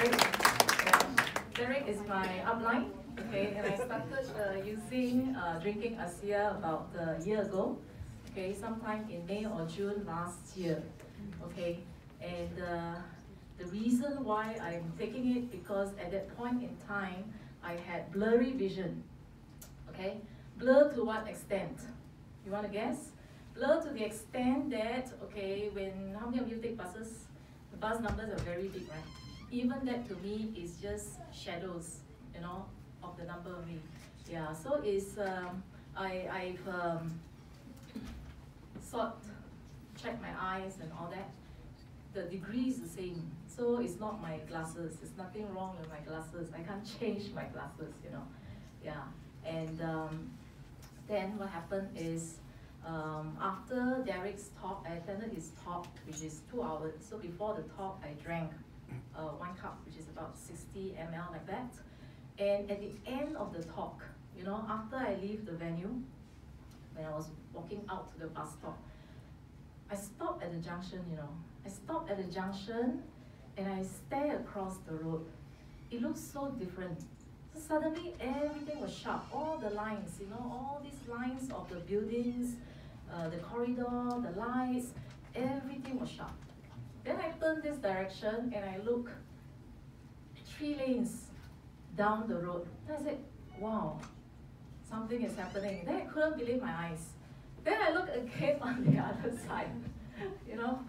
Derek. Yeah. Derek is my upline, okay, and I started using drinking ASEA about a year ago, okay, sometime in May or June last year, okay, and the reason why I'm taking it because at that point in time I had blurry vision, okay, blur to what extent? You want to guess? Blur to the extent that, okay, how many of you take buses? The bus numbers are very big, right? Even that to me is just shadows, you know, of the number of me. Yeah, so it's, I've checked my eyes and all that. The degree is the same, so it's not my glasses. There's nothing wrong with my glasses. I can't change my glasses, you know. Yeah, and then what happened is, after Derek's talk, I attended his talk, which is 2 hours. So before the talk, I drank 1 cup, which is about 60 ml, like that. And at the end of the talk, you know, after I leave the venue, when I was walking out to the bus stop, I stopped at the junction, you know. I stopped at the junction and I stare across the road. It looks so different. So suddenly everything was sharp. All the lines, you know, all these lines of the buildings, the corridor, the lights, everything was sharp. Then I turned this direction and I look 3 lanes down the road. Then I said, wow, something is happening. Then I couldn't believe my eyes. Then I look again on the other side, you know.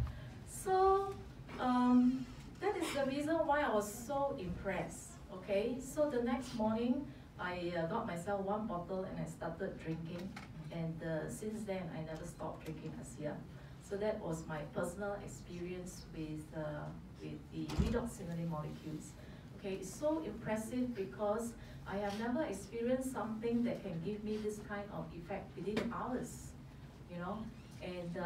So that is the reason why I was so impressed, okay. So the next morning, I got myself 1 bottle and I started drinking. And since then, I never stopped drinking ASEA. So that was my personal experience with the redox signaling molecules. Okay, it's so impressive because I have never experienced something that can give me this kind of effect within hours, you know. And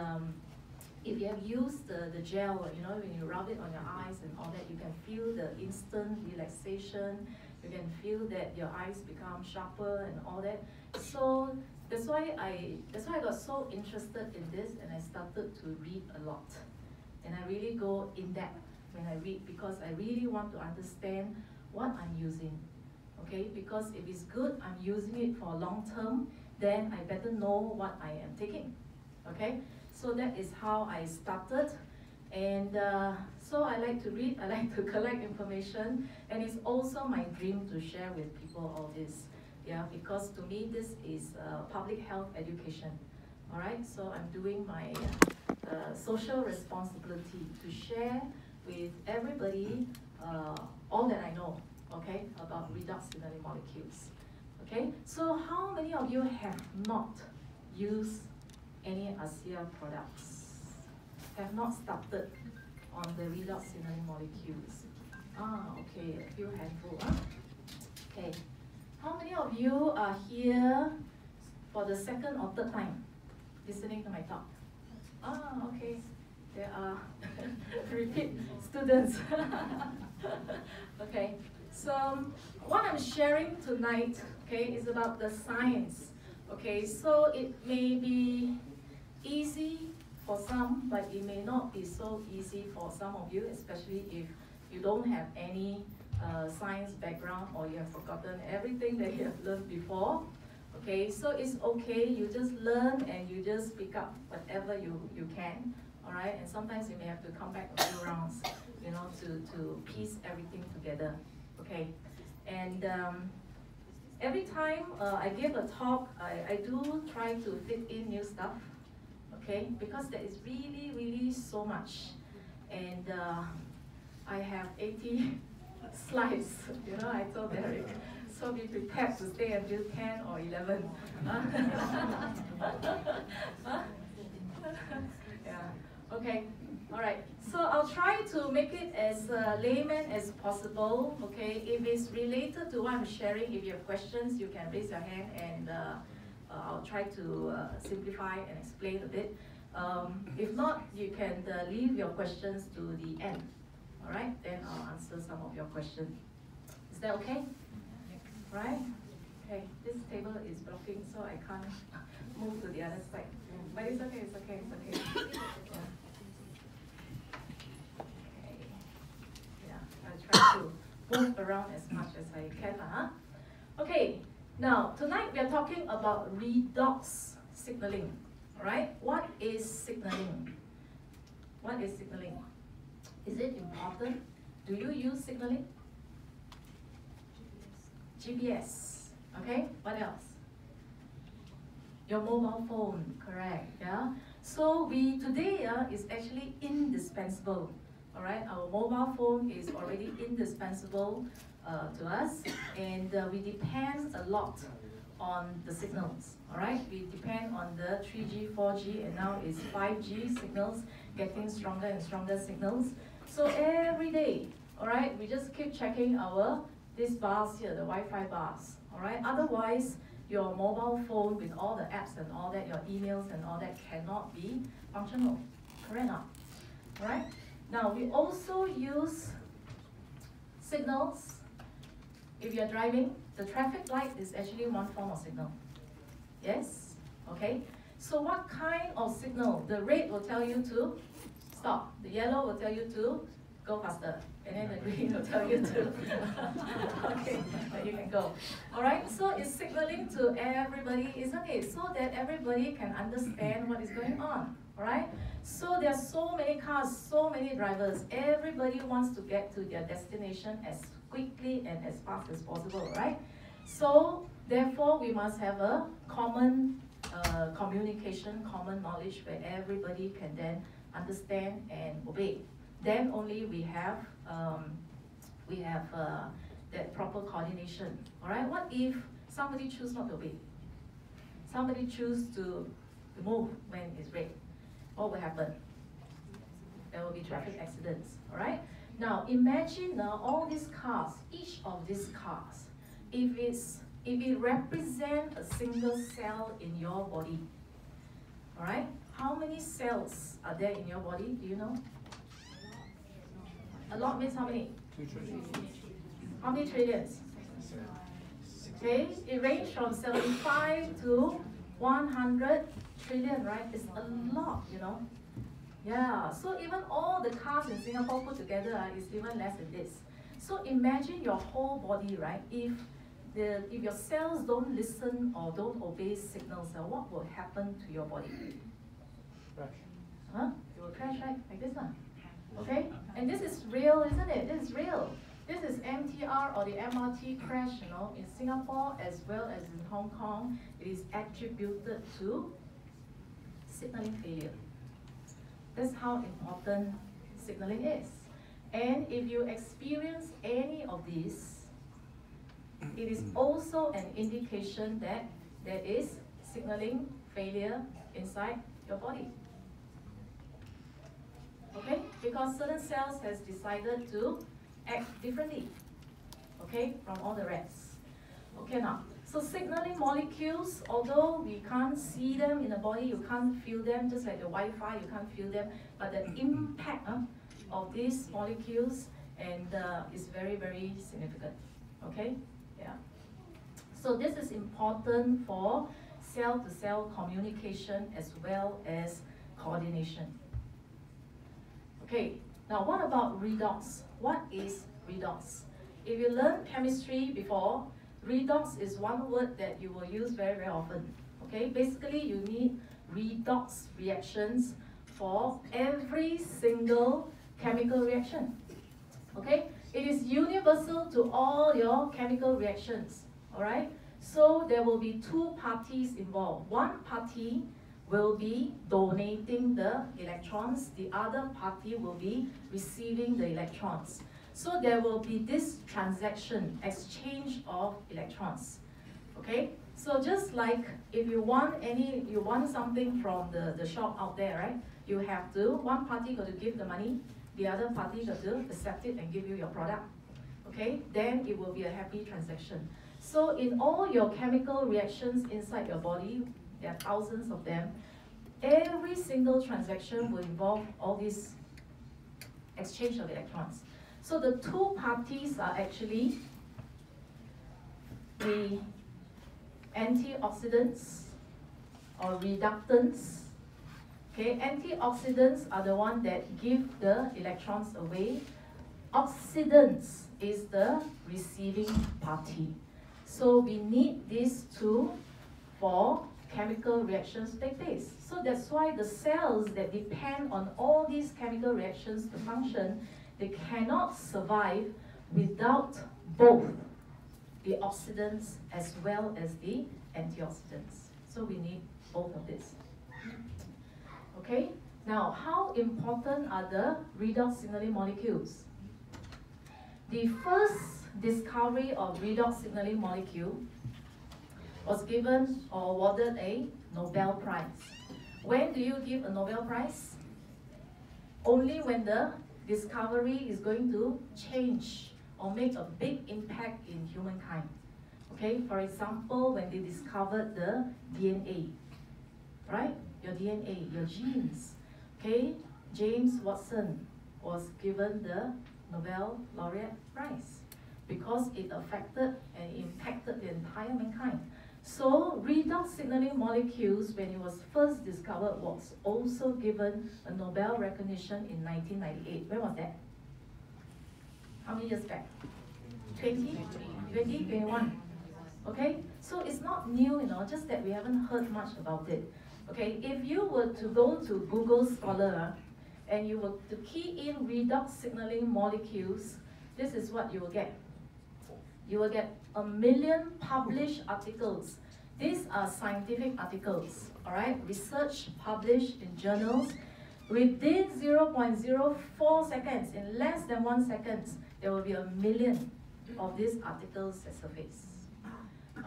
if you have used the gel, you know, when you rub it on your eyes and all that, you can feel the instant relaxation. You can feel that your eyes become sharper and all that. So that's why I got so interested in this, and I started to read a lot. And I really go in depth when I read because I really want to understand what I'm using. Okay, because if it's good, I'm using it for long term, then I better know what I am taking. Okay, so that is how I started. And so I like to read, I like to collect information, and it's also my dream to share with people all this. Yeah, because to me this is public health education. All right, so I'm doing my social responsibility to share with everybody all that I know, okay, about redox signaling molecules. Okay, so how many of you have not used any ASEA products? Have not started on the redox signaling molecules? Ah, okay, a few handful. Huh? Okay. How many of you are here for the 2nd or 3rd time listening to my talk? Ah, okay. There are repeat students. Okay. So what I'm sharing tonight, okay, is about the science. Okay, so it may be easy for some, but it may not be so easy for some of you, especially if you don't have any science background or you have forgotten everything that you have learned before. Okay, so it's okay, you just learn and you just pick up whatever you can, all right? And sometimes you may have to come back a few rounds, you know, to piece everything together, okay? And every time I give a talk, I do try to fit in new stuff, okay? Because there is really, really so much. And I have 80 slides, you know, I told Derek. So be prepared to stay until 10 or 11. Yeah, okay, all right. So I'll try to make it as layman as possible, okay? If it's related to what I'm sharing, if you have questions, you can raise your hand and I'll try to simplify and explain a bit. If not, you can leave your questions to the end, all right? Then I'll answer some of your questions. Is that okay? Right? Okay, this table is blocking, so I can't move to the other side. But it's okay, it's okay, it's okay. Yeah. Okay. Yeah, I'll try to move around as much as I can. Okay, now tonight we are talking about redox signaling. Alright, what is signaling? What is signaling? Is it important? Do you use signaling? GPS. Okay, what else? Your mobile phone, correct, yeah? So today is actually indispensable, all right? Our mobile phone is already indispensable to us, and we depend a lot on the signals, all right? We depend on the 3G, 4G, and now it's 5G signals, getting stronger and stronger signals. So every day, all right, we just keep checking these bars here, the Wi-Fi bars, all right? Otherwise, your mobile phone with all the apps and all that, your emails and all that cannot be functional, correct not? All right? Now, we also use signals. If you're driving, the traffic light is actually one form of signal. Yes? Okay? So what kind of signal? The red will tell you to stop. The yellow will tell you to go faster. And then the green will tell you to, okay, that you can go. All right, so it's signaling to everybody, isn't it? So that everybody can understand what is going on, all right? So there are so many cars, so many drivers. Everybody wants to get to their destination as quickly and as fast as possible, right? So therefore, we must have a common communication, common knowledge where everybody can then understand and obey. Then only we have that proper coordination. All right. What if somebody choose not to obey? Somebody choose to move when it's red. What will happen? There will be traffic accidents. All right. Now imagine all these cars. Each of these cars, if it represents a single cell in your body. All right. How many cells are there in your body? Do you know? A lot means how many? 2 trillion. How many trillions? Okay, it ranges from 75 to 100 trillion, right? It's a lot, you know. Yeah, so even all the cars in Singapore put together is even less than this. So imagine your whole body, right? If your cells don't listen or don't obey signals, what will happen to your body? Crash. Huh? It will crash, right? Like this one. Okay? And this is real, isn't it? This is real. This is MTR or the MRT crash, you know, in Singapore as well as in Hong Kong. It is attributed to signaling failure. That's how important signaling is. And if you experience any of these, it is also an indication that there is signaling failure inside your body. Okay, because certain cells has decided to act differently, okay, from all the rest. Okay now, so signaling molecules, although we can't see them in the body, you can't feel them, just like the Wi-Fi, you can't feel them, but the impact of these molecules is very, very significant, okay, yeah. So this is important for cell-to-cell communication as well as coordination. Okay, now what about redox? What is redox? If you learned chemistry before, redox is one word that you will use very, very often. Okay, basically you need redox reactions for every single chemical reaction. Okay, it is universal to all your chemical reactions. All right, so there will be two parties involved. One party will be donating the electrons, the other party will be receiving the electrons. So there will be this transaction, exchange of electrons. Okay? So just like if you want something from the shop out there, right? You have to, one party got to give the money, the other party got to accept it and give you your product. Okay? Then it will be a happy transaction. So in all your chemical reactions inside your body, there are thousands of them. Every single transaction will involve all this exchange of electrons. So the two parties are actually the antioxidants or reductants. Okay, antioxidants are the ones that give the electrons away. Oxidants is the receiving party. So we need these two for chemical reactions to take place. So that's why the cells that depend on all these chemical reactions to function, they cannot survive without both the oxidants as well as the antioxidants. So we need both of this. Okay, now how important are the redox signaling molecules? The first discovery of redox signaling molecule was given or awarded a Nobel Prize. When do you give a Nobel Prize? Only when the discovery is going to change or make a big impact in humankind. Okay, for example, when they discovered the DNA, right? Your DNA, your genes. Okay, James Watson was given the Nobel Laureate Prize because it affected and impacted the entire mankind. So redox signaling molecules, when it was first discovered, was also given a Nobel recognition in 1998. When was that? How many years back? 2021. Okay, so it's not new, you know, just that we haven't heard much about it. Okay, if you were to go to Google Scholar and you were to key in redox signaling molecules, this is what you will get. You will get 1 million published articles. These are scientific articles, all right? Research published in journals. Within 0.04 seconds, in less than 1 second, there will be 1 million of these articles that surface.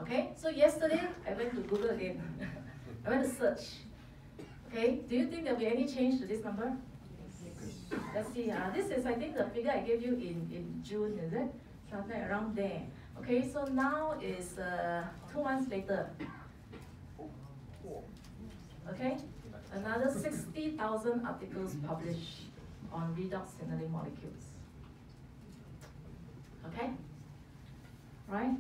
Okay, so yesterday I went to Google again. I went to search. Okay, do you think there will be any change to this number? Let's see. This is, I think, the figure I gave you in June, is it? Something around there. Okay, so now is 2 months later. Okay, another 60,000 articles published on redox signaling molecules. Okay, right?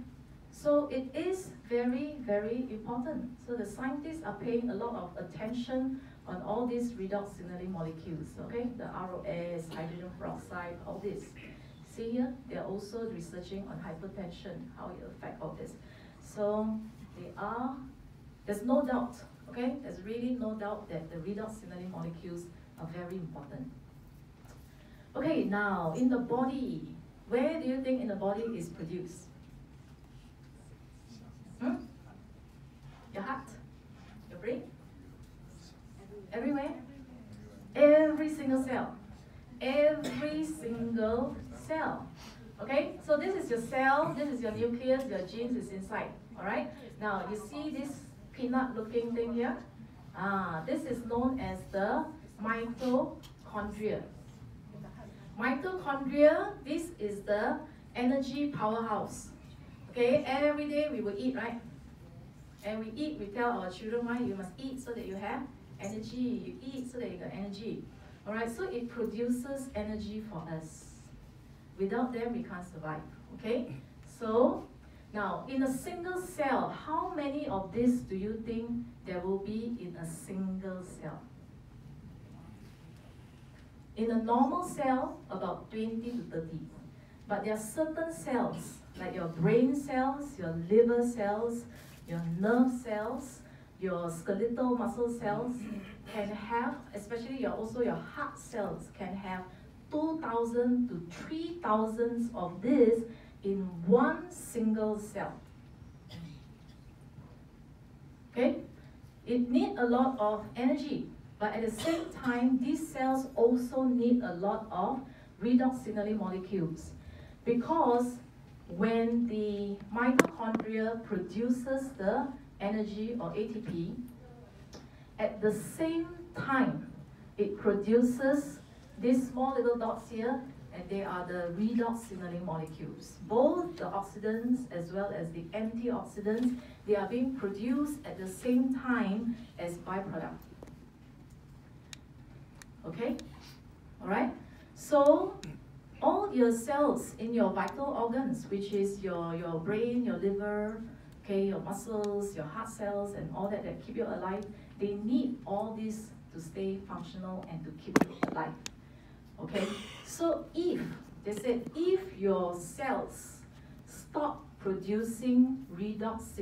So it is very, very important. So the scientists are paying a lot of attention on all these redox signaling molecules. Okay, the ROS, hydrogen peroxide, all this. See here, they're also researching on hypertension, how it affects all this. So there's no doubt, okay? There's really no doubt that the redox signaling molecules are very important. Okay, now in the body, where do you think in the body is produced? Your heart? Your brain? Everywhere? Every single cell. Every single cell. Okay, so this is your cell, this is your nucleus, your genes is inside. Alright? Now you see this peanut looking thing here? This is known as the mitochondria. Mitochondria, this is the energy powerhouse. Okay, every day we will eat, right? And we eat, we tell our children, why you must eat so that you have energy. You eat so that you got energy. Alright, so it produces energy for us. Without them, we can't survive. Okay? So, now, in a single cell, how many of this do you think there will be in a single cell? In a normal cell, about 20 to 30. But there are certain cells, like your brain cells, your liver cells, your nerve cells, your skeletal muscle cells, can have, especially also your heart cells, can have 2,000 to 3,000 of this in one single cell. Okay? It needs a lot of energy, but at the same time, these cells also need a lot of redox signaling molecules, because when the mitochondria produces the energy or ATP, at the same time, it produces these small little dots here, and they are the redox signaling molecules. Both the oxidants as well as the antioxidants, they are being produced at the same time as byproduct. Okay? Alright? So, all your cells in your vital organs, which is your brain, your liver, okay, your muscles, your heart cells, and all that keep you alive, they need all this to stay functional and to keep you alive. Okay, so if They said if your cells stop producing redox